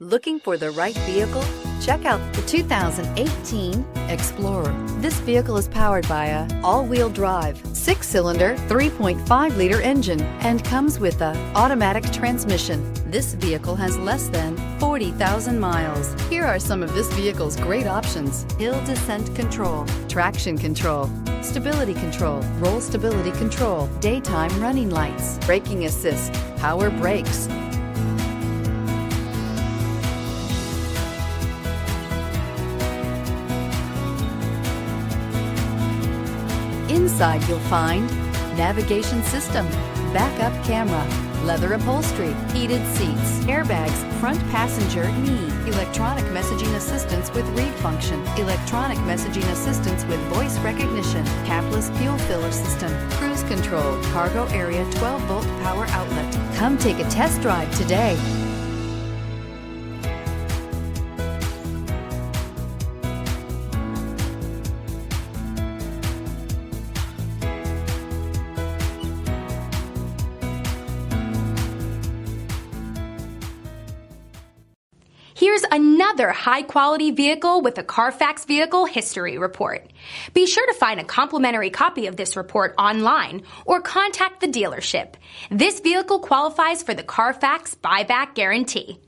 Looking for the right vehicle? Check out the 2018 Explorer. This vehicle is powered by a all-wheel drive, 6-cylinder, 3.5-liter engine and comes with a automatic transmission. This vehicle has less than 40,000 miles. Here are some of this vehicle's great options: hill descent control, traction control, stability control, roll stability control, daytime running lights, braking assist, power brakes. Inside you'll find navigation system, backup camera, leather upholstery, heated seats, airbags, front passenger knee, electronic messaging assistance with read function, electronic messaging assistance with voice recognition, capless fuel filler system, cruise control, cargo area 12-volt power outlet. Come take a test drive today. Here's another high-quality vehicle with a Carfax Vehicle History Report. Be sure to find a complimentary copy of this report online or contact the dealership. This vehicle qualifies for the Carfax Buyback Guarantee.